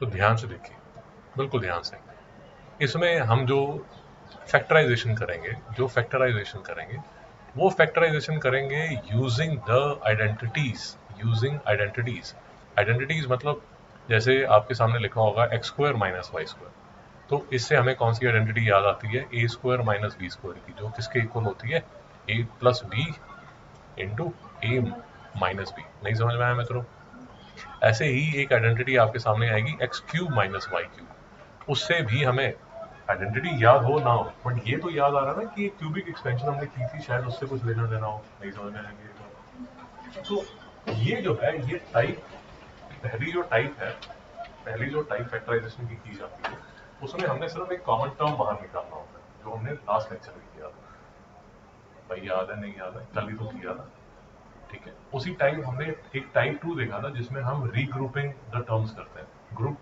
तो ध्यान से देखिए, बिल्कुल ध्यान से। इसमें हम जो फैक्टराइजेशन करेंगे वो फैक्टराइजेशन करेंगे यूजिंग द आइडेंटिटीज। आइडेंटिटीज मतलब जैसे आपके सामने लिखा होगा x square minus y square, तो इससे हमें कौन सी आइडेंटिटी याद आती है? A square minus b square की, जो किसके इक्वल होती है? A plus b into a minus b. नहीं समझ में आया मित्रों? ऐसे ही एक आइडेंटिटी आपके सामने आएगी x cube minus y cube, उससे भी हमें आइडेंटिटी याद हो ना हो, बट ये तो याद आ रहा है ना कि क्यूबिक एक्सपेंशन हमने की थी, शायद उससे कुछ लेना देना हो। नहीं समझ में आएंगे तो ये जो है, ये टाइप, पहली जो टाइप फैक्टराइजेशन की जाती है, उसमें हमने सिर्फ एक कॉमन टर्म बाहर निकालना होता है, जो हमने लास्ट लेक्चर में किया था। भाई याद है नहीं याद है? कल ही तो किया था। ठीक है, उसी टाइप हमने एक टाइप 2 देखा था जिसमें हम रीग्रुपिंग द टर्म्स करते हैं। ग्रुप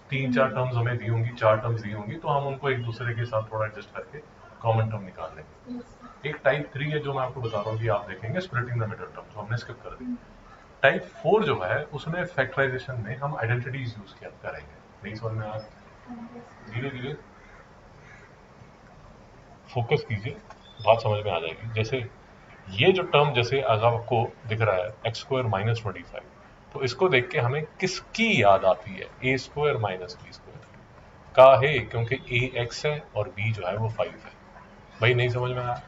3-4 टर्म्स हमें दी होंगी, 4 टर्म्स दी होंगी, तो हम उनको एक दूसरे के साथ थोड़ा एडजस्ट करके कॉमन टर्म निकाल लेंगे। एक टाइप 3 है जो मैं आपको बता रहा हूँ कि आप देखेंगे स्प्लिटिंग द मिडल टर्म, जो हमने स्किप कर दी। टाइप 4 जो है उसमें फैक्टराइजेशन में हम आइडेंटिटीज यूज किया करेंगे। नहीं समझ में आ? धीरे धीरे फोकस कीजिए, बात समझ में आ जाएगी। जैसे ये जो टर्म जैसे अगर आपको दिख रहा है एक्स स्क्वायर माइनस 25, तो इसको देख के हमें किसकी याद आती है? A square minus b square का है, क्योंकि ए एक्स है और बी जो है वो 5 है। भाई नहीं समझ में आया?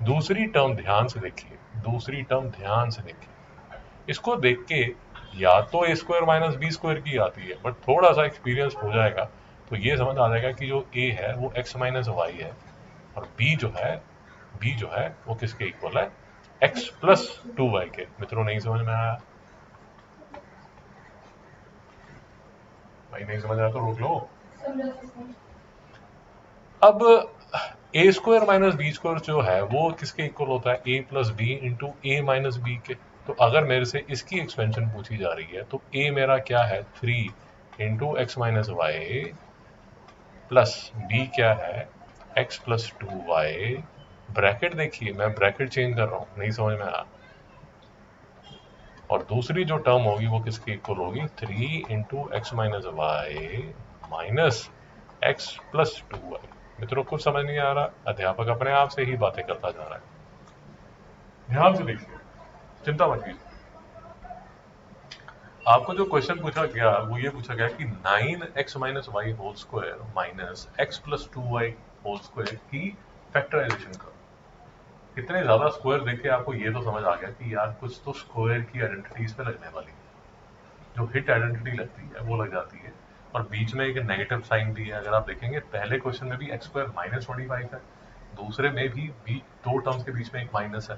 दूसरी टर्म ध्यान से देखिए, इसको देख के या तो a square minus b square की आती है, बट थोड़ा सा एक्सपीरियंस हो जाएगा तो ये समझ आ जाएगा कि जो ए है वो एक्स माइनस वाई है, और बी जो है वो किसके इक्वल है? एक्स प्लस 2y के। मित्रों नहीं समझ में आया? भाई नहीं समझ आया तो रोक लो। अब ए स्क्वायर माइनस बी स्क्वायर जो है वो किसके इक्वल होता है? A plus b into a minus B के। तो अगर मेरे से इसकी एक्सपेंशन पूछी जा रही है तो ए मेरा क्या है? 3 into x minus y plus b क्या है? X plus 2y। ब्रैकेट देखिए, मैं ब्रैकेट चेंज कर रहा हूं। नहीं समझ में आया? और दूसरी जो टर्म होगी वो किसकी इक्वल होगी? 3 into x minus y minus x plus 2y। मित्रों कुछ समझ नहीं आ रहा? अध्यापक अपने आप से ही बातें करता जा रहा है। ध्यान से देखिए, चिंता मत कीजिए। आपको जो क्वेश्चन पूछा गया वो ये पूछा गया कि 9x minus y whole square minus x plus 2y whole square की फैक्टराइजेशन करो। इतने ज्यादा स्क्वायर देख के आपको ये तो समझ आ गया कि यार कुछ तो स्क्वायर की आइडेंटिटीज पे लगने वाली है। जो हिट आइडेंटिटी लगती है वो लग जाती है, और बीच में एक नेगेटिव साइन भी है। अगर आप देखेंगे पहले क्वेश्चन में भी एक्स स्क्वायर माइनस 25 है, दूसरे में भी दो टर्म्स के बीच में एक माइनस है।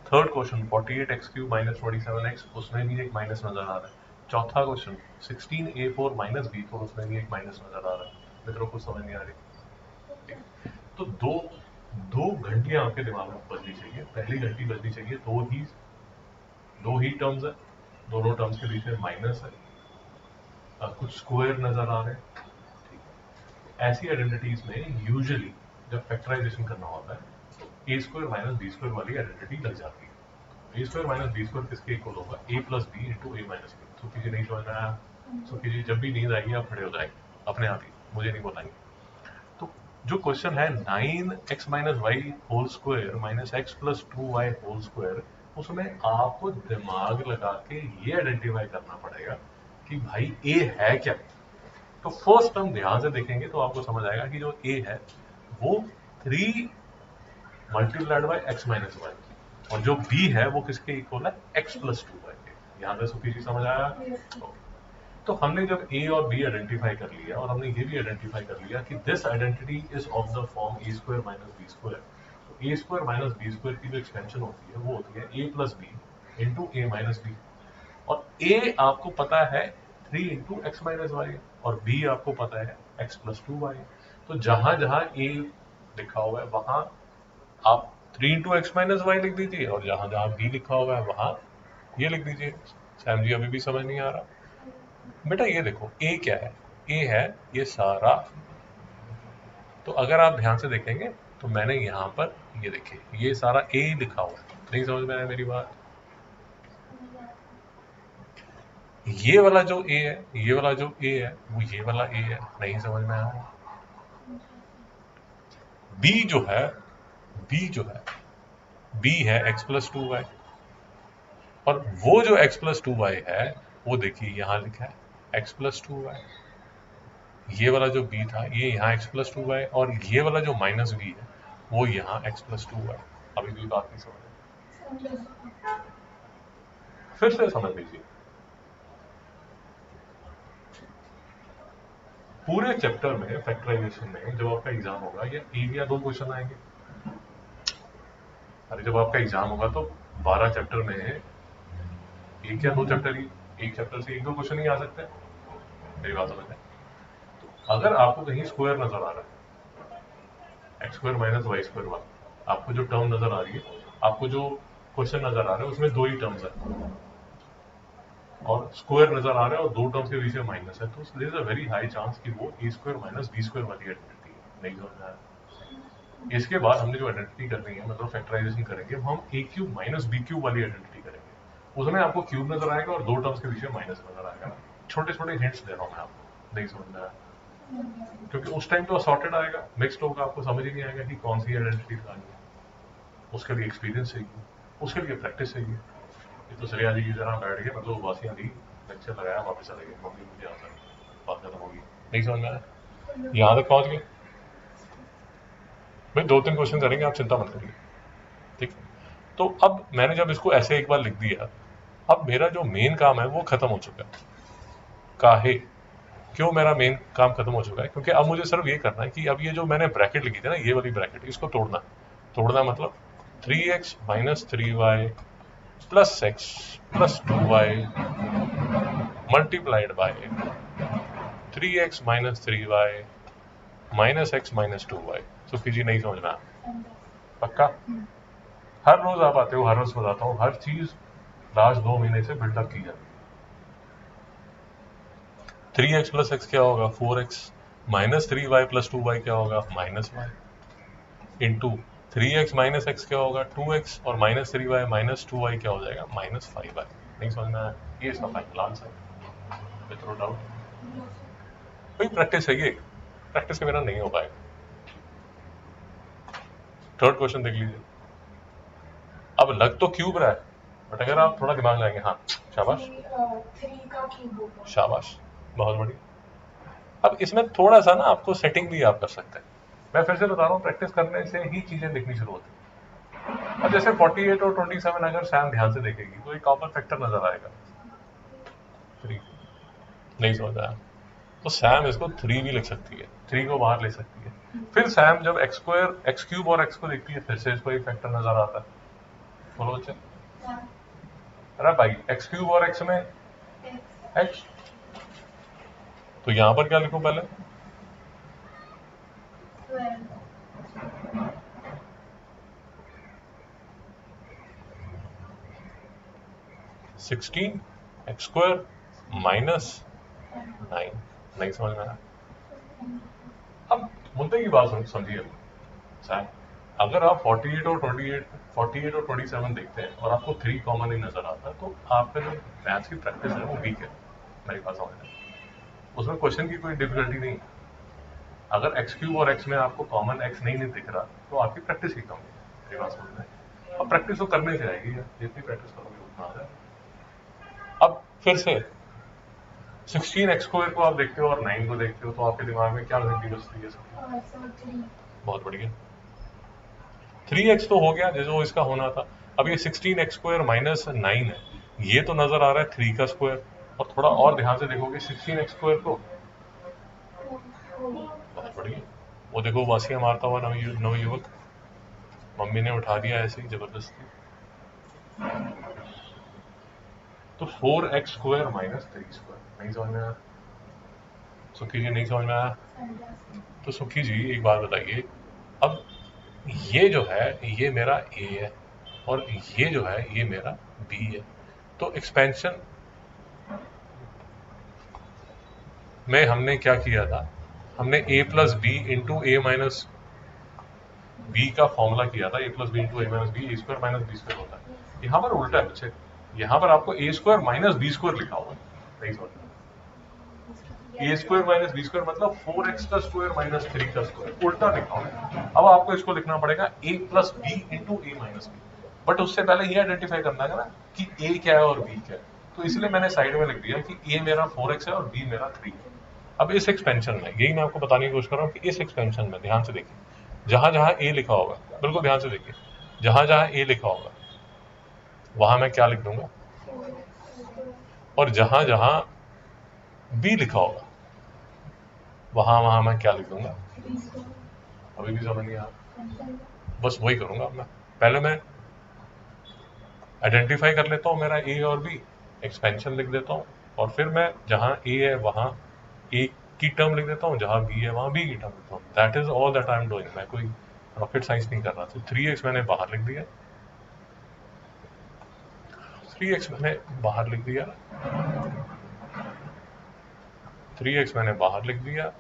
Third question 48x cube minus 27x, उसमें भी एक माइनस नजर आ रहा है। चौथा क्वेश्चन 16a4 माइनस b4, उसमें भी एक माइनस नजर आ रहा है। मित्रों को समझ नहीं आ रही? तो दो दो घंटियां आपके दिमाग में बजनी चाहिए। पहली घंटी बजनी चाहिए, दो ही टर्म्स है, दोनों टर्म्स के बीच में माइनस है, कुछ स्क्वायर नजर आ रहे हैं। ठीक है, ऐसी आइडेंटिटीज में यूजुअली जब फैक्टराइजेशन करना होता है तो a square minus b square वाली आइडेंटिटी लग जाती है। A square minus b square किसके इक्वल होगा? ए plus b into a minus B. सुखी जी नहीं समझ में आया? सुखी जी जब भी नींद आएगी आप खड़े हो जाएंगे अपने आप ही, मुझे नहीं बताएंगे। तो जो क्वेश्चन है 9x minus y whole square minus x plus 2y whole square, उसमें आपको दिमाग लगा के ये आइडेंटिफाई करना पड़ेगा कि भाई ए है क्या। तो फर्स्ट टर्म ध्यान से देखेंगे तो आपको समझ आएगा कि जो ए है वो 3 multiplied by x minus y, और जो बी है वो किसके इक्वल है? एक्स प्लस 2y के। यहां तक सुखी जी समझ आया? okay. तो हमने जब ए और बी आइडेंटिफाई कर लिया, और हमने ये भी आइडेंटिफाई कर लिया कि this identity is of the form a square minus b square, तो a square minus b square की जो एक्सपेंशन होती है वो होती है a plus b into a minus b. और ए आपको पता है 3 इंटू एक्स माइनस वाई, और बी आपको पता है एक्स प्लस 2y। तो जहां जहां ए लिखा हुआ है वहां आप 3 इंटू एक्स माइनस वाई लिख दीजिए, और जहां जहां बी लिखा हुआ है वहां ये लिख दीजिए। सैम जी अभी भी समझ नहीं आ रहा? बेटा ये देखो ए क्या है? ए है ये सारा। तो अगर आप ध्यान से देखेंगे तो मैंने यहां पर ये देखिए ये सारा ए लिखा हुआ है। नहीं समझ में आया मेरी बात? ये वाला जो ए है, ये वाला जो ए है वो ये वाला ए है, नहीं समझ में आया। बी जो है, बी जो है, बी है x प्लस 2y, और वो जो x प्लस 2y है वो देखिए यहां लिखा है x प्लस 2y। ये वाला जो b था ये यहाँ x प्लस 2y, और ये वाला जो माइनस b है वो यहाँ x प्लस 2y। अभी भी बात नहीं समझ, फिर से समझ लीजिए। पूरे चैप्टर में फैक्टराइजेशन में जब आपका एग्जाम होगा ये 1 या 2 क्वेश्चन आएंगे। अरे जब आपका एग्जाम होगा तो 12 चैप्टर में 1 या 2 चैप्टर ही, एक चैप्टर से 1-2 क्वेश्चन ही आ सकते हैं। मेरी बात समझ में? तो अगर आपको कहीं स्क्वायर नजर आ रहा है, x square minus y square वाला, आपको जो टर्म नजर आ रही है, आपको जो क्वेश्चन नजर आ रहा है उसमें 2 ही टर्म्स है और स्क्वायर नजर आ रहा है और 2 टर्म्स के बीच में माइनस है, तो there is a very high chance कि वो a square minus b square वाली आइडेंटिटी है। नहीं समझ में आया? इसके बाद हमने जो आइडेंटिटी करनी है, मतलब फैक्टराइजेशन करेंगे, हम ए क्यूब माइनस बी क्यूब वाली आइडेंटिटी करेंगे। उसमें आपको क्यूब नजर आएगा और 2 टर्म्स के बीच में माइनस नजर आएगा ना। छोटे छोटे हिंट्स दे रहा हूं मैं आपको, नहीं समझ में आया? क्योंकि उस टाइम तो असॉर्टेड आएगा, मिक्स्ड होगा, आपको समझ ही नहीं आएगा कि कौन सी आइडेंटिटी लगानी है। उसके लिए एक्सपीरियंस चाहिए, उसके लिए प्रैक्टिस चाहिए। ये तो श्रेया जी की तरह बैठ गए, मतलब वासियां दी, लेक्चर लगाया, वापस चले गए, मम्मी मुझे आता है, बात खत्म होगी। नहीं समझ में आया? यहाँ तक पहुंच गए भाई, 2-3 क्वेश्चन करेंगे, आप चिंता मत करिए, ठीक है? तो अब मैंने जब इसको ऐसे एक बार लिख दिया, अब मेरा जो मेन काम है वो खत्म हो चुका है। काहे, क्यों मेरा मेन काम खत्म हो चुका है? क्योंकि अब मुझे सिर्फ ये करना है कि अब ये जो मैंने ब्रैकेट लिखी थी ना, ये वाली ब्रैकेट, इसको तोड़ना। तोड़ना मतलब 3x minus 3y plus x plus 2y multiplied by 3x minus 3y minus x minus 2y। सुखी जी नहीं समझना? पक्का? हर रोज आप आते हो, हर रोज बताता हूँ, हर चीज लास्ट 2 महीने से बिल्डअप की जाती है। 3x प्लस x क्या होगा? 4x minus 3y plus 2y क्या होगा? Minus y into 3x minus x क्या होगा? 2x, और माइनस 3y माइनस 2y क्या हो जाएगा? Minus 5y। नहीं समझ में आया? ये इसका फाइनल आंसर है, विद डाउट। भाई प्रैक्टिस है ये, प्रैक्टिस के बिना नहीं हो पाएगा। थर्ड क्वेश्चन देख लीजिए। अब लग तो क्यूब रहा है, बट अगर आप थोड़ा दिमाग लगाएंगे, हाँ शाबाश, 3 का क्यूब होगा। शाबाश, बहुत बढ़िया। अब इसमें थोड़ा सा ना आपको सेटिंग भी आप कर सकते हैं। मैं फिर से बता रहा हूँ, प्रैक्टिस करने से ही चीजें दिखनी शुरू होती हैं। अब जैसे 48 और 27 अगर सैम ध्यान से देखेगी तो एक कॉमन फैक्टर नजर आएगा 3। नहीं समझ आया? तो सैम इसको 3 भी लिख सकती है, 3 को बाहर ले सकती है। फिर सैम जब एक्स स्क्वायर, एक्स क्यूब और एक्स को देखती है, फिर से इसको एक फैक्टर नजर आता है। बोलो बच्चे। अरे भाई एक्स क्यूब और एक्स में एक्स, तो यहां पर क्या लिखो पहले? 16 एक्स स्क्वायर माइनस 9। नहीं समझ में आया? अब मुद्दे की बात समझिए सैम, अगर आप 48 और 27 देखते हैं और आपको 3 कॉमन ही नजर आता है, तो आपका जो मैथ्स की प्रैक्टिस है वो वीक है। मेरी बात समझ में? उसमें क्वेश्चन की कोई डिफिकल्टी नहीं है। अगर एक्स क्यूब और एक्स में आपको कॉमन एक्स नहीं दिख रहा, तो आपकी प्रैक्टिस की कमी है। मेरी बात समझ में? अब प्रैक्टिस तो करने से आएगी, जितनी प्रैक्टिस करोगे उतना आ जाएगा। अब फिर से 16 एक्स स्क्वायर को आप देखते हो और 9 को देखते हो, तो आपके दिमाग में क्या घंटी बजती है? बहुत बढ़िया, 3x तो हो गया जो इसका होना था। अब ये 16 एक्स स्क्वायर माइनस 9 है, ये तो नजर आ रहा है 3 का स्क्वायर। और थोड़ा और ध्यान से देखोगे 16 एक्स स्क्वायर को, बहुत बढ़िया, वो देखो वासियां मारता हुआ नवयुवक, मम्मी ने उठा दिया ऐसे ही जबरदस्ती। तो 4x स्क्वायर माइनस 3 स्क्वायर। नहीं समझ में आया? सुखी जी नहीं समझ में आया? तो सुखी जी एक बात बताइए, अब ये जो है ये मेरा ए है और ये जो है ये मेरा बी है, तो एक्सपेंशन में हमने क्या किया था? हमने a plus b into a minus b का फॉर्मूला किया था। a plus b into a minus b, a square minus b square होता है। यहां पर उल्टा है बच्चे, यहां पर आपको ए स्क्वायर माइनस बी स्क्वायर लिखा हुआ है। नहीं समझ में? ए स्क्वायर माइनस बी स्क्वायर मतलब 4x का स्क्वायर माइनस 3 का स्क्वायर, उल्टा लिखा हूं। अब आपको इसको लिखना पड़ेगा a plus b into a minus b, but उससे पहले ये आइडेंटिफाई करना है ना कि a क्या है और b क्या है, तो इसलिए मैंने साइड में लिख दिया कि a मेरा 4x है और b मेरा 3 है। अब इस एक्सपेंशन में, यही मैं आपको बताने की कोशिश कर रहा हूँ कि इस एक्सपेंशन में ध्यान से देखिए, जहां जहां a लिखा होगा, बिल्कुल ध्यान से देखिए, जहां जहां a लिखा होगा वहां मैं क्या लिख दूंगा, और जहां जहां b लिखा होगा वहां वहां मैं क्या लिख दूंगा। अभी भी समझ नहीं आ रहा, बस वही करूंगा मैं। पहले मैं आइडेंटिफाई कर लेता हूँ मेरा ए और बी, एक्सपेंशन लिख देता हूँ, और फिर मैं जहां ए है वहां ए की टर्म लिख देता हूँ, जहां बी है वहां बी की टर्म लिखता हूँ। That is all that I am doing. मैं कोई रॉकेट साइंस नहीं कर रहा। तो 3x मैंने बाहर लिख दिया, 3x मैंने बाहर लिख दिया, 3x मैंने बाहर लिख दिया,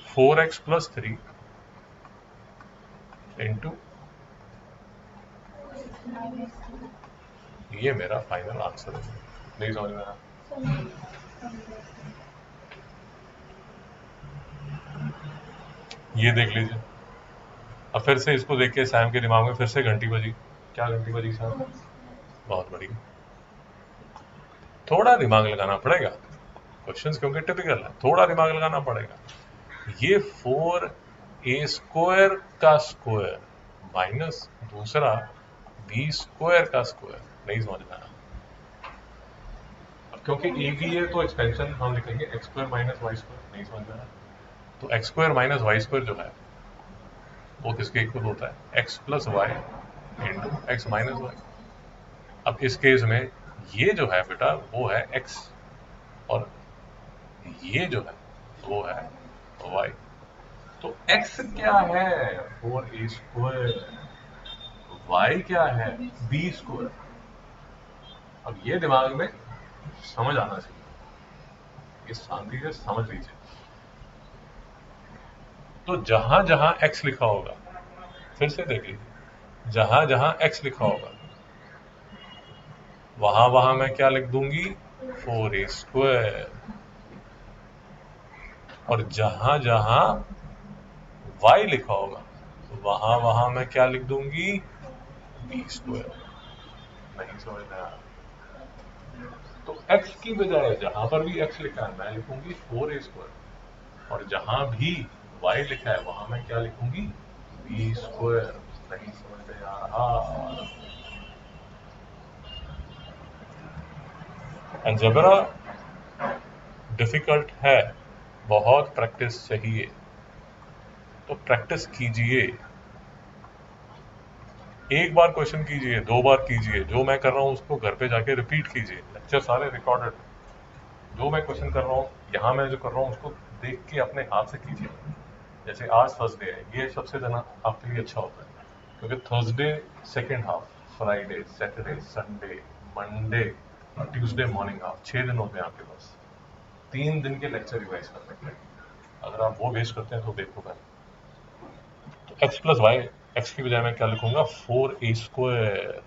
4x प्लस 3 इंटू, ये मेरा फाइनल आंसर है। नहीं समझ में आया? ये देख लीजिए। अब फिर से इसको देख के सैम के दिमाग में फिर से घंटी बजी। क्या घंटी बजी सैम? बहुत बढ़िया। थोड़ा दिमाग लगाना पड़ेगा, क्वेश्चंस क्योंकि टिपिकल है, थोड़ा दिमाग लगाना पड़ेगा। ये 4a स्क्वायर का स्क्वायर माइनस दूसरा b स्क्वायर का स्क्वायर, नहीं समझ में आया? क्योंकि a भी है तो एक्सपेंशन हम लिखेंगे x square minus y square, नहीं समझ में आया? तो x square minus y square जो है वो किसके इक्वल होता है, x plus y into x minus y. अब इस केस में ये जो है बेटा वो है x, और ये जो है वो है y। तो x क्या है, 4a स्क्वायर, y क्या है, b स्क्वायर। अब ये दिमाग में समझ आना चाहिए, इस शांति से समझ लीजिए। तो जहां जहां x लिखा होगा, फिर से देख लीजिए, जहां जहां x लिखा होगा वहां वहां मैं क्या लिख दूंगी, 4a स्क्वायर, और जहां जहां y लिखा होगा वहां वहां मैं क्या लिख दूंगी, b स्क्वायर। नहीं समझ में आ रहा? तो x की बजाय जहां पर भी x लिखा है मैं लिखूंगी 4a स्क्वायर, और जहां भी y लिखा है वहां मैं क्या लिखूंगी, b स्क्वायर। नहीं समझ में आ रहा? अलजेब्रा डिफिकल्ट है, बहुत प्रैक्टिस चाहिए, तो प्रैक्टिस कीजिए। एक बार क्वेश्चन कीजिए, 2 बार कीजिए, जो मैं कर रहा हूं उसको घर पे जाके रिपीट कीजिए। लेक्चर सारे रिकॉर्डेड, जो मैं क्वेश्चन कर रहा हूँ यहाँ मैं जो कर रहा हूँ उसको देख के अपने हाथ से कीजिए। जैसे आज थर्सडे है, ये सबसे ज़्यादा आपके लिए अच्छा होता है, क्योंकि Thursday second half, Friday, Saturday, Sunday, Monday और ट्यूसडे मॉर्निंग हाफ, 6 दिन होते हैं आपके पास, 3 दिन के लेक्चर रिवाइज करने के लिए। अगर आप वो वेस्ट करते हैं तो देखो पहले। तो एक्स प्लस वाई, एक्स की बजाय मैं क्या लिखूंगा, 4a स्क्वायर,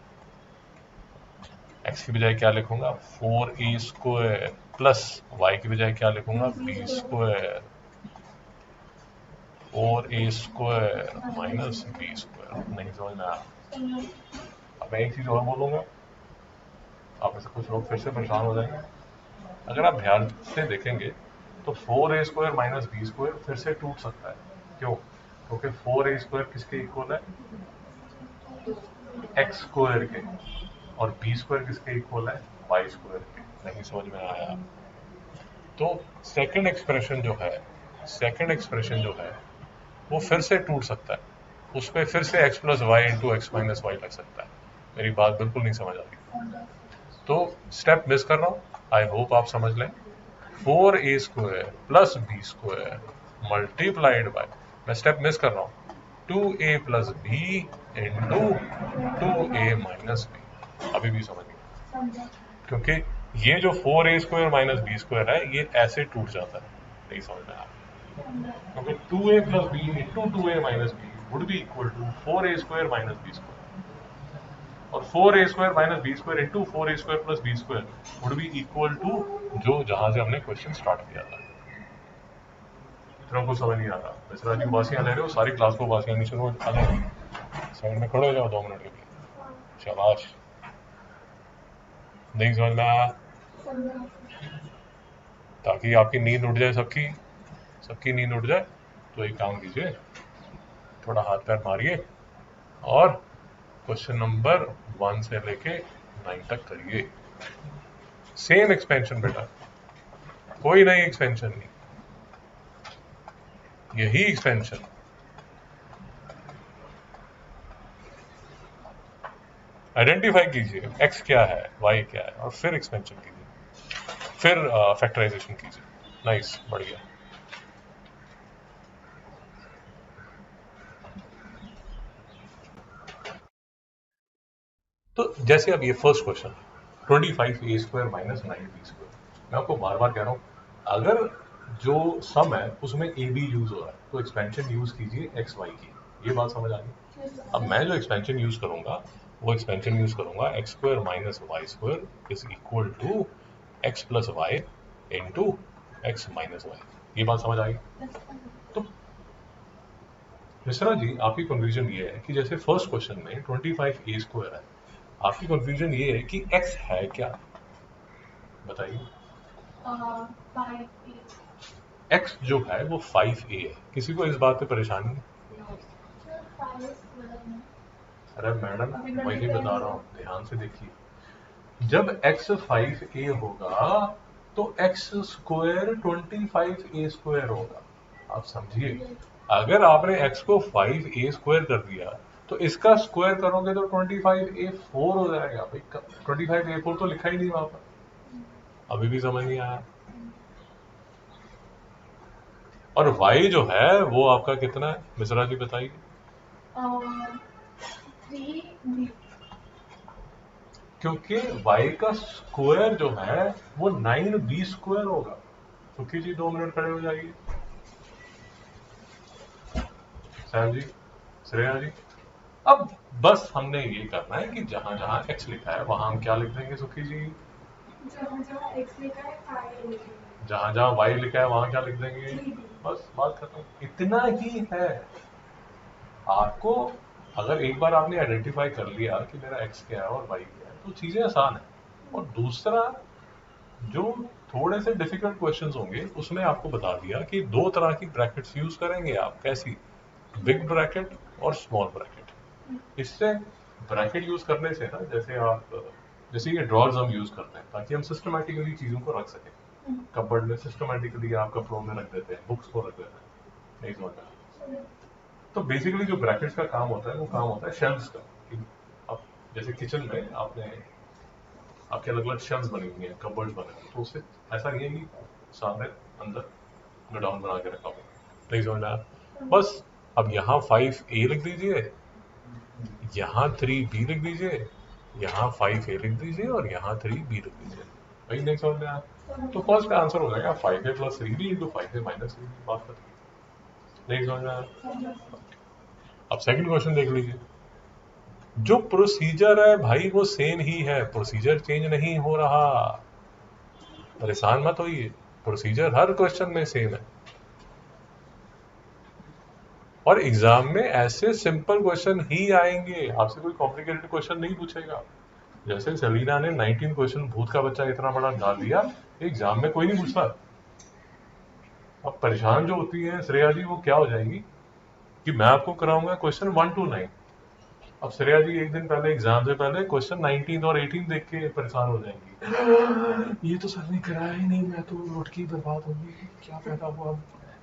एक्स की बजाय क्या लिखूंगा, 4a स्क्वायर, प्लस वाई की बजाय क्या लिखूंगा, b square, 4a square minus b square. नहीं समझ में आया? अब मैं एक चीज और बोलूंगा, आप में से कुछ लोग फिर से परेशान हो जाएंगे। अगर आप ध्यान से देखेंगे तो 4a square minus b square फिर से टूट सकता है। क्यों? क्योंकि 4a स्क्वायर किसके इक्वल है, एक्स स्क्वायर के, और b स्क्वायर किसके इक्वल है, वाई स्क्वायर के। नहीं समझ में आया? तो सेकंड एक्सप्रेशन जो है, सेकंड एक्सप्रेशन जो है वो फिर से टूट सकता है, उस पर फिर से x plus y into x minus y लग सकता है। मेरी बात बिल्कुल नहीं समझ आ रही, तो स्टेप मिस कर रहा हूँ, आई होप आप समझ लें। 4a स्क्वायर प्लस b स्क्वायर मल्टीप्लाइड बाय, मैं स्टेप मिस कर रहा हूँ, 2a plus b into 2a minus b. अभी भी समझ नहीं, क्योंकि ये जो 4a square minus b square है ये ऐसे टूट जाता है। नहीं समझ में आ रहा, क्योंकि 2a plus b into 2a minus b would be equal to 4a square minus b square. और 4a² minus b² into 4a² plus b² would be equal to जो जहां से हमने क्वेश्चन स्टार्ट किया था। इतना कुछ समझ नहीं आ रहा। मिश्रा जी उबासियां ले रहे हो, सारी क्लास को उबासियां नहीं शुरू आ जाओ, साइड में खड़े हो जाओ 2 मिनट के लिए। शाबाश। नहीं समझ में आया? ताकि आपकी नींद उठ जाए, सबकी नींद उठ जाए, तो एक काम कीजिए, थोड़ा हाथ पैर मारिए और क्वेश्चन नंबर 1 से लेके 9 तक करिए। सेम एक्सपेंशन बेटा, कोई नई एक्सपेंशन नहीं, यही एक्सपेंशन। आइडेंटिफाई कीजिए x क्या है, y क्या है, और फिर एक्सपेंशन कीजिए, फिर फैक्टराइजेशन कीजिए। नाइस, बढ़िया। तो जैसे अब ये first question 25a² minus 9b², मैं आपको बार बार कह रहा हूं, अगर जो सम है उसमें a b यूज हो रहा है तो एक्सपेंशन यूज कीजिए x y की। ये बात समझ आ गई? अब मैं जो एक्सपेंशन यूज करूंगा वो एक्सपेंशन यूज करूंगा x² minus y² is equal to x plus y into x minus y. ये बात समझ आ गई? तो मिश्रा जी आपकी कंफ्यूजन ये है कि जैसे फर्स्ट क्वेश्चन में 25a² है, आपकी कंफ्यूजन ये है कि x है क्या, बताइए। x जो है वो 5a है। किसी को इस बात पे परेशानी है? अरे मैडम वही बता रहा हूँ, ध्यान से देखिए। जब x 5a होगा तो x² 25a² होगा। आप समझिए, अगर आपने x को 5a² कर दिया तो इसका स्क्वायर करोगे तो 25a4 हो जाएगा। भाई 25a4 तो लिखा ही नहीं वहां पर। अभी भी समझ नहीं आया? और y जो है वो आपका कितना है मिश्रा जी बताइए? 3b। क्योंकि y का स्क्वायर जो है वो 9b² होगा। सुखी जी 2 मिनट खड़े हो जाइए। सैम जी, श्रेया जी, अब बस हमने ये करना है कि जहां जहां x लिखा है वहां हम क्या लिख देंगे सुखी जी? जहाँ जहाँ x लिखा है y लिखेंगे। जहां जहां y लिखा है वहां क्या लिख देंगे? 3b। बस बात खत्म, इतना ही है। आपको अगर एक बार आपने आइडेंटिफाई कर लिया कि मेरा x क्या है और y क्या है तो चीजें आसान है। और दूसरा, जो थोड़े से डिफिकल्ट क्वेश्चंस होंगे उसमें आपको बता दिया कि 2 तरह की ब्रैकेट्स यूज करेंगे आप। कैसी? बिग ब्रैकेट और स्मॉल ब्रैकेट। इससे ब्रैकेट यूज करने से ना, जैसे ये ड्रॉर्स हम यूज करते हैं ताकि हम सिस्टमैटिकली चीजों को रख सकें। कपबोर्ड में सिस्टमैटिकली आप कपड़ों में रख देते हैं, बुक्स को रख देते हैं, नहीं समझ। तो बेसिकली जो ब्रैकेट्स का काम होता है वो काम होता है शेल्फ्स का। कि अब जैसे किचन में आपके अलग अलग शेल्फ्स बनी हुई हैं, कपबोर्ड्स बने हुए हैं, तो उससे ऐसा नहीं है कि सामने अंदर गोडाउन बना के रखा हुआ है। नहीं समझ आया? बस अब यहाँ 5a लिख दीजिए, यहाँ 3b लिख दीजिए, यहाँ 5a लिख दीजिए और यहाँ 3b लिख दीजिए। वही नहीं समझ में आया? तो फर्स्ट का आंसर हो जाएगा 5a plus 3b into 5a minus 3b। बात खत्म। नहीं समझ में आया? अब सेकंड क्वेश्चन देख लीजिए। जो प्रोसीजर है भाई वो सेम ही है, प्रोसीजर चेंज नहीं हो रहा, परेशान मत होइए, प्रोसीजर हर क्वेश्चन में सेम है। और एग्जाम में ऐसे सिंपल क्वेश्चन ही आएंगे, आपसे कोई कॉम्प्लिकेटेड क्वेश्चन नहीं पूछेगा। जैसे सेलिना ने 19 क्वेश्चन भूत का बच्चा इतना बड़ा डाल दिया, एग्जाम में कोई नहीं पूछता। अब परेशान जो होती है श्रेया जी वो क्या हो जाएंगी कि मैं आपको कराऊंगा क्वेश्चन 1 to 9। अब श्रेया जी एक दिन पहले एग्जाम से पहले क्वेश्चन 19 और 18 देख के परेशान हो जाएंगी। ये तो सर ने कराया ही नहीं, मैं तो लुटकी बर्बाद होगी, क्या फायदा हुआ,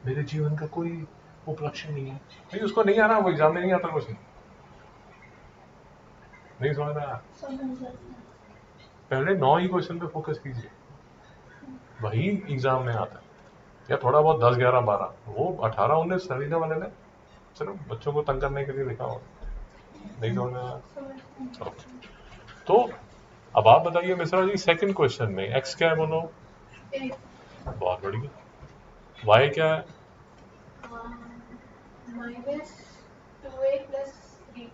मेरे जीवन का कोई उपलक्ष्य नहीं है। भाई उसको नहीं आना, वो एग्जाम में नहीं आता क्वेश्चन। नहीं समझ में आया? पहले 9 ही क्वेश्चन पे फोकस कीजिए, वही एग्जाम में आता है। या थोड़ा बहुत 10, 11, 12, वो 18, 19 सलीना वाले ने सिर्फ बच्चों को तंग करने के लिए लिखा हो। नहीं समझ में आया? तो अब आप बताइए मिश्रा जी, सेकंड क्वेश्चन में x क्या है बोलो? बहुत बढ़िया। y क्या है? Minus 2a plus 3b।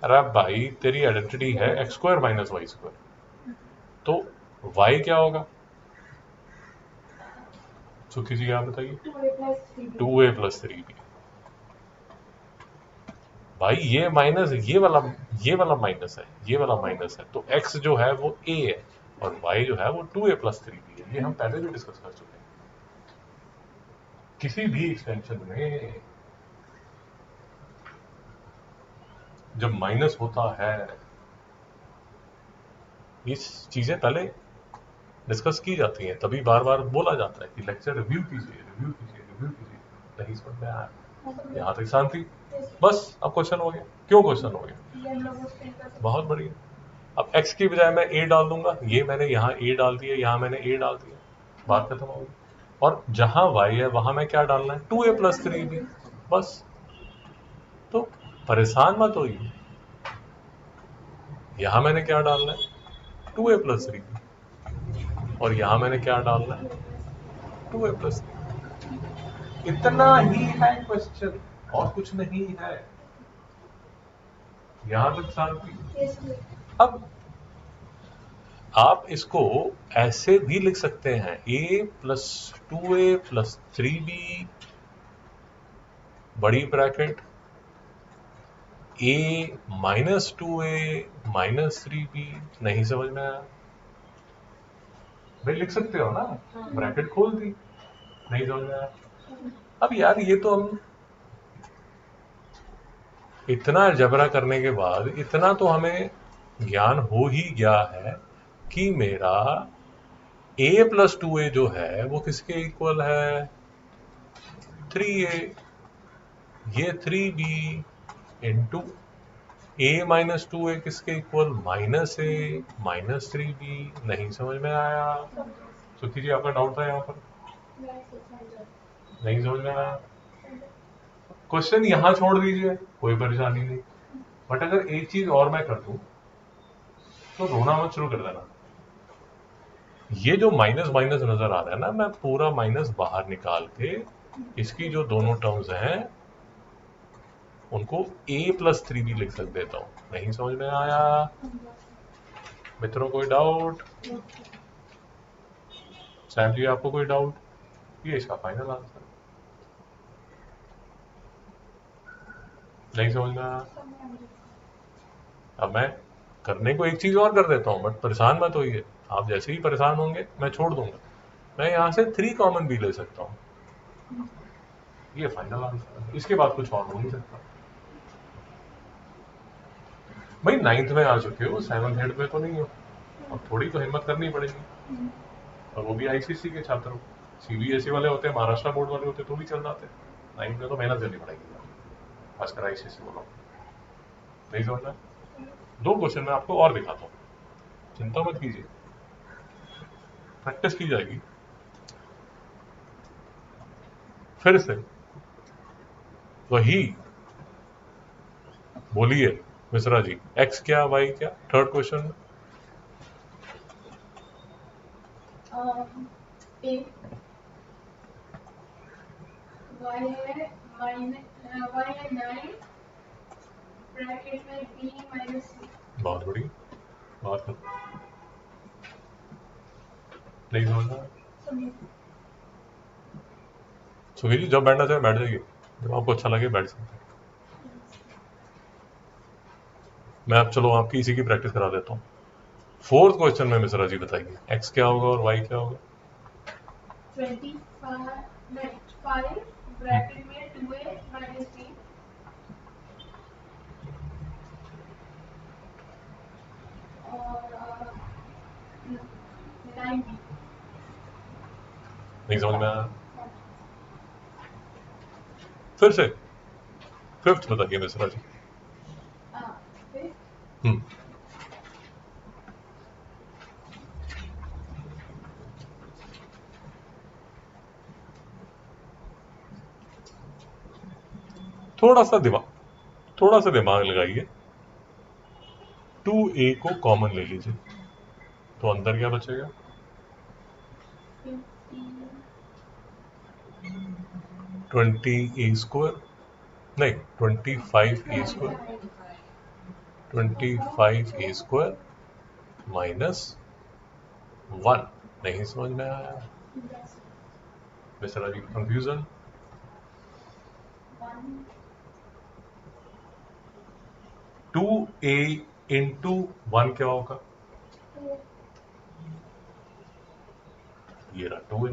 अरे भाई तेरी आइडेंटिटी है x square minus y square, तो वाई क्या होगा? सुखी जी आप बताइए। 2a+3b। 2a+3b। भाई ये माइनस ये वाला माइनस है, ये वाला माइनस है, तो x जो है वो a है और y जो है वो 2a+3b है। ये हम पहले भी डिस्कस कर चुके हैं। किसी भी एक्सटेंशन में जब माइनस होता है, ये चीजें पहले डिस्कस की जाती हैं, तभी बार बार बोला जाता है कि लेक्चर रिव्यू कीजिए, रिव्यू कीजिए, रिव्यू कीजिए। नहीं समझ में आया, यहाँ तक शांति। बस अब क्वेश्चन हो गया। क्यों क्वेश्चन हो गया? बहुत बढ़िया। अब x की बजाय मैं a डाल दूंगा, ये मैंने यहाँ a डाल दिया, यहाँ मैंने a डाल दिया, बात खत्म हो गई। और जहां y है वहां मैं क्या डालना है? 2a+3b। बस, तो परेशान मत होइए। यहां मैंने क्या डालना है? 2a+3b। और यहां मैंने क्या डालना है? 2a+3b। इतना ही है क्वेश्चन, और कुछ नहीं है। यहां तक शांति। अब आप इसको ऐसे भी लिख सकते हैं, a+2a+3b बड़ी ब्रैकेट a-2a-3b। नहीं समझ में आया भाई? लिख सकते हो ना, ब्रैकेट खोल दी। नहीं समझ में आया? अब यार ये तो हम इतना जबरा करने के बाद इतना तो हमें ज्ञान हो ही गया है कि मेरा a+2a जो है वो किसके इक्वल है? 3a। ये 3b इंटू a-2a किसके इक्वल? -a-3b। नहीं समझ में आया? सुखी जी आपका डाउट था यहाँ पर? नहीं समझ में आया? क्वेश्चन यहाँ छोड़ दीजिए, कोई परेशानी नहीं। बट अगर एक चीज और मैं कर दूं तो रोना मत शुरू कर देना। ये जो माइनस माइनस नजर आ रहा है ना, मैं पूरा माइनस बाहर निकाल के इसकी जो दोनों टर्म्स हैं उनको a+3b लिख सक देता हूं। नहीं समझ में आया मित्रों? कोई डाउट? सैम जी आपको कोई डाउट? ये इसका फाइनल आंसर। नहीं समझ में आया? अब मैं करने को एक चीज और कर देता हूं, बट परेशान मत होइए। आप जैसे ही परेशान होंगे मैं छोड़ दूंगा। मैं यहां से 3 कॉमन भी ले सकता हूं। ये फाइनल आंसर है, इसके बाद कुछ और हो नहीं सकता। भाई 9th में आ चुके हो, 7th 8th में तो नहीं हो। अब थोड़ी तो हिम्मत करनी पड़ेगी। और वो भी आईसीएसई के छात्रों। सीबीएसई वाले होते हैं, महाराष्ट्र बोर्ड वाले होते हैं, तो भी चल जाते हैं। 9th में तो मेहनत करनी पड़ेगी, खासकर आईसीएसई वालों। नहीं समझना? 2 क्वेश्चन मैं आपको और दिखाता हूँ, चिंता मत कीजिए, प्रैक्टिस की जाएगी। फिर से वही बोलिए मिश्रा जी, x क्या y क्या? थर्ड क्वेश्चन में a y है y है 9 ब्रैकेट में b-c। बहुत बड़ी बात कर। नहीं समझना? सुखी जी जब बैठना चाहे बैठ जाइए, जब आपको अच्छा लगे बैठ सकते हैं। मैं अब चलो आपकी इसी की प्रैक्टिस करा देता हूँ। 4th क्वेश्चन में मिश्रा जी बताइए, x क्या होगा और y क्या होगा? 5 ब्रैकेट में 2a-3 और 9b। नहीं समझ में आया? फिर से 5th बताइए मिश्रा जी। हम्म, थोड़ा सा दिमाग लगाइए। 2a को कॉमन ले लीजिए, तो अंदर क्या बचेगा? 20a² नहीं 25a²। 25a² minus 1। नहीं समझ में आया मिस्टर अजीब, कंफ्यूजन? 2a इंटू 1 क्या होगा? ये रहा 2a।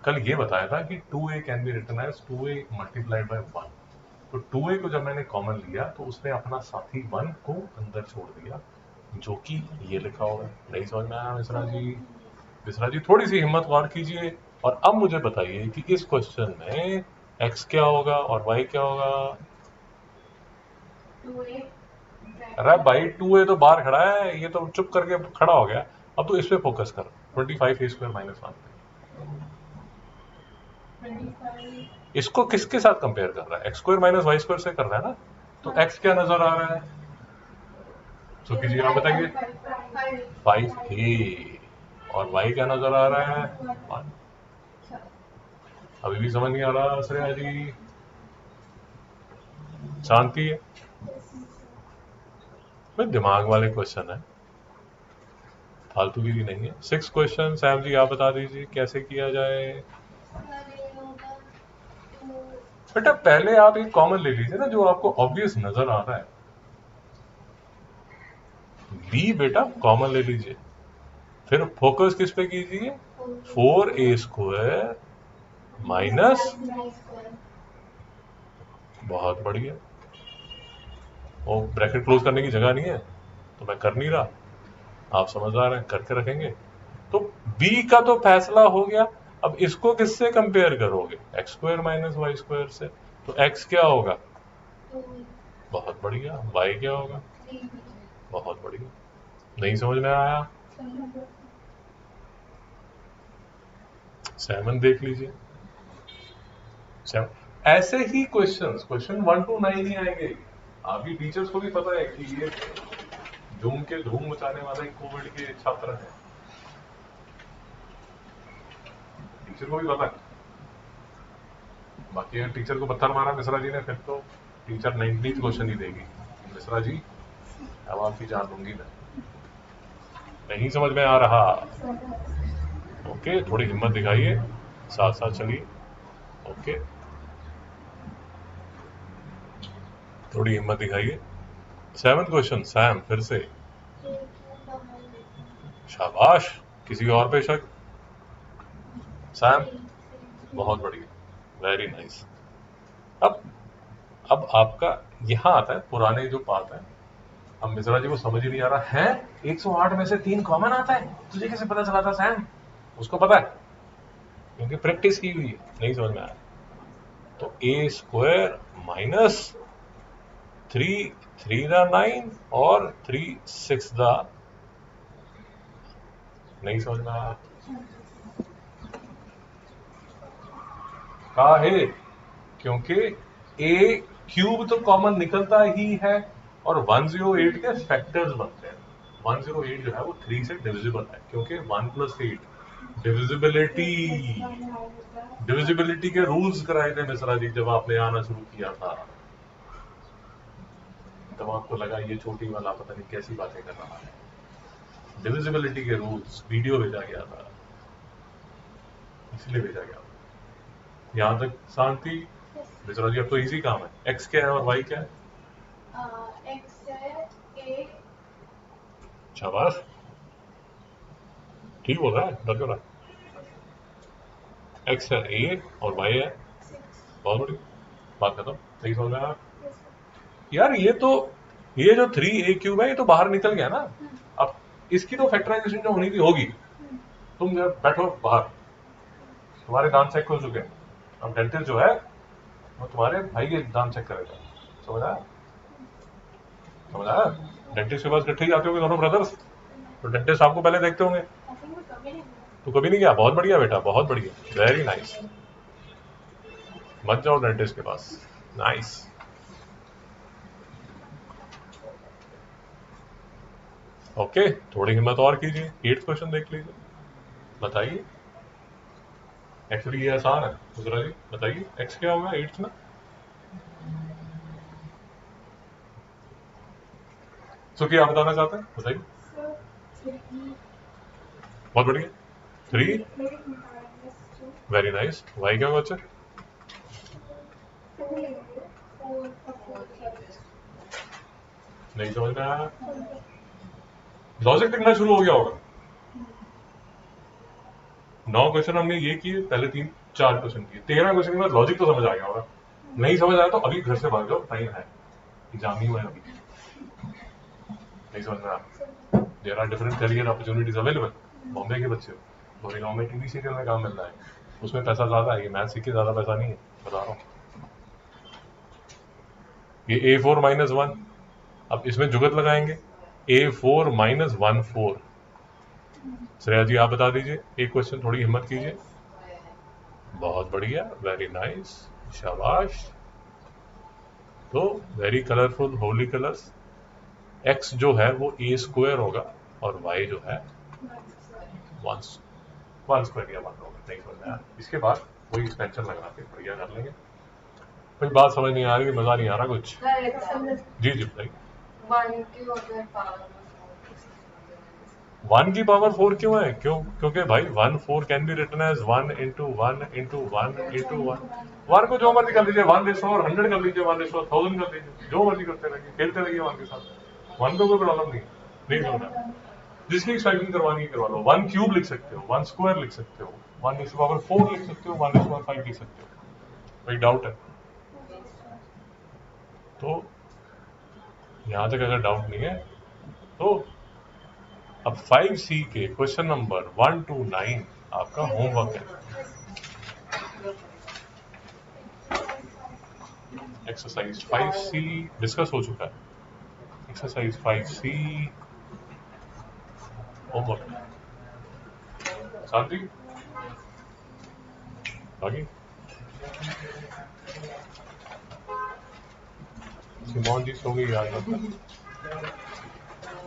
कल ये बताया था कि 2a can be written as 2a multiplied by 1। तो 2a को जब मैंने कॉमन लिया तो उसने अपना साथी 1 को अंदर छोड़ दिया, जो कि ये लिखा हुआ है। नहीं समझ में आया मिश्रा जी? मिश्रा जी थोड़ी सी हिम्मत और कीजिए और अब मुझे बताइए कि इस क्वेश्चन में x क्या होगा और y क्या होगा? 2a। अरे भाई 2a तो बाहर खड़ा है, ये तो चुप करके खड़ा हो गया। अब तो इस पे फोकस कर, 25a² माइनस 1 पे। 25। इसको किसके साथ कंपेयर कर रहा है? x² माइनस y² से कर रहा है ना। तो x क्या नजर आ रहा है? तो कीजिए, आप बताइए। 5a। और y क्या नजर आ रहा है? 1। अभी भी समझ नहीं आ रहा श्रेया जी? शांति है भाई, दिमाग वाले क्वेश्चन है, फालतूगिरी नहीं है। 6 क्वेश्चन सैम जी आप बता दीजिए कैसे किया जाए। बेटा पहले आप एक कॉमन ले लीजिए ना, जो आपको ऑब्वियस नजर आ रहा है। b बेटा कॉमन ले लीजिए, फिर फोकस किस पे कीजिए? 4a² minus. बहुत बढ़िया। वो ब्रैकेट क्लोज करने की जगह नहीं है तो मैं कर नहीं रहा, आप समझदार हैं, करके रखेंगे। तो b का तो फैसला हो गया। अब इसको किससे कंपेयर करोगे? x² माइनस y² से। तो x क्या होगा? बहुत बढ़िया। y क्या होगा? बहुत बढ़िया। नहीं समझ में आया? सेवन देख लीजिए। ऐसे ही क्वेश्चन 1 to 9 ही आएंगे। अभी टीचर्स को भी पता है कि ये धूम के धूम मचाने वाले कोविड के छात्र हैं, टीचर को भी पता है। बाकी अगर टीचर को पत्थर मारा मिश्रा जी ने, फिर तो टीचर 19th क्वेश्चन ही देगी। मिश्रा जी अब आपकी जान लूंगी मैं। नहीं समझ में आ रहा? ओके, थोड़ी हिम्मत दिखाइए, साथ साथ चलिए। ओके, थोड़ी हिम्मत दिखाइए। 7th क्वेश्चन सैम फिर से। शाबाश। किसी और पे शक? सैम बहुत बढ़िया, वेरी नाइस। अब आपका यहां आता है पुराने जो बात है। अब मिश्रा जी को समझ ही नहीं आ रहा है, 108 में से 3 कॉमन आता है, तुझे कैसे पता चला था सैम? उसको पता है क्योंकि प्रैक्टिस की हुई है। नहीं समझ में आया तो a² माइनस 3 दा 9 और 3 6 दा। नहीं समझ में आया? कहा है क्योंकि a³ तो कॉमन निकलता ही है और 108 के फैक्टर्स बनते हैं। 108 जो है वो 3 से डिविजिबल है, क्योंकि 1 + 8 डिविजिबिलिटी के रूल्स कराए थे मिश्रा जी जब आपने आना शुरू किया था। तब आपको लगा ये छोटी वाला पता नहीं कैसी बातें कर रहा है। डिविजिबिलिटी के रूल्स वीडियो भेजा गया था, इसलिए भेजा गया था। यहां तक शांति? मिश्रा जी अब तो इजी काम है। x क्या है और y क्या है? x है a। शाबाश, ठीक बोल रहा है, डर क्यों रहा है? x है a और y है। बहुत बड़ी बात खत्म। सही समझ में आया यार? ये जो 3a³ है ये तो बाहर निकल गया ना। अब इसकी तो फैक्टराइजेशन जो होनी थी होगी। तुम जब बैठो बाहर, तुम्हारे दांत चेक हो चुके हैं, अब डेंटिस्ट जो है वो तुम्हारे भाई के दांत चेक करेगा। समझ आया? समझ आया? डेंटिस्ट के पास इकट्ठे ही जाते होंगे दोनों ब्रदर्स, तो डेंटिस्ट आपको पहले देखते होंगे। तो कभी नहीं गया? बहुत बढ़िया बेटा, बहुत बढ़िया, वेरी नाइस। मत जाओ डेंटिस्ट के पास। नाइस। ओके, थोड़ी हिम्मत और कीजिए। 8th क्वेश्चन देख लीजिए, बताइए। एक्चुअली ये आसान है। गुजरा जी बताइए, एक्स क्या होगा 8th में? सो क्या बताना चाहते हैं, बताइए। So, 3 बहुत बढ़िया। 3 minus 2. Very nice. वाई क्या बच्चे? 2 लेंगे 4 का 4 नहीं समझ में आया। लॉजिक दिखना शुरू हो गया होगा। 9 क्वेश्चन हमने ये किए, पहले 3-4 क्वेश्चन किए, 13 क्वेश्चन के बाद लॉजिक तो समझ आ गया होगा। नहीं समझ आया तो अभी घर से भाग जाओ, टाइम है, एग्जाम ही हुआ है अभी। नहीं समझ में आया। There are different career opportunities available. Bombay के बच्चे हो, गोरेगांव में टीवी सीरियल में काम मिल रहा है, उसमें पैसा ज्यादा है, ये मैथ सीख के ज्यादा पैसा नहीं है, बता रहा हूँ। ये A4 - 1, अब इसमें जुगत लगाएंगे। A4 - 1 4। श्रेया जी आप बता दीजिए एक क्वेश्चन, थोड़ी हिम्मत कीजिए। बहुत बढ़िया, वेरी नाइस, शाबाश। तो very colourful Holi colours. x जो है वो A² होगा और y जो है 1 स्क्वायर या 1 होगा। नहीं समझ में आया। इसके बाद वही एक्सपेंशन लगा के बढ़िया कर लेंगे। कोई बात समझ नहीं आ रही, मजा नहीं आ रहा कुछ? जी जी बताइए। 1 की पावर 4 क्यों है? क्योंकि भाई 1 4 can be written as 1 into 1 into 1 into 1। 1 को जो मर्जी कर लीजिए, 1/100 कर लीजिए, 1/1000 कर लीजिए, जो मर्जी करते रहिए, खेलते रहिए 1 के साथ। 1 को कोई प्रॉब्लम नहीं, नहीं समझा। जिसकी एक्सपेंशन करवानी है करवा लो। 1 क्यूब लिख सकते हो, 1 स्क्वायर लिख सकते हो, 1/4 लिख सकते हो, 1/5 लिख सकते हो। कोई डाउट है तो? यहां तक अगर डाउट नहीं है तो अब 5C के क्वेश्चन नंबर 1 to 9 आपका होमवर्क है। एक्सरसाइज 5C डिस्कस हो चुका है। Exercise 5C homework. शांति बाकी सिमोन जी सो गई आज।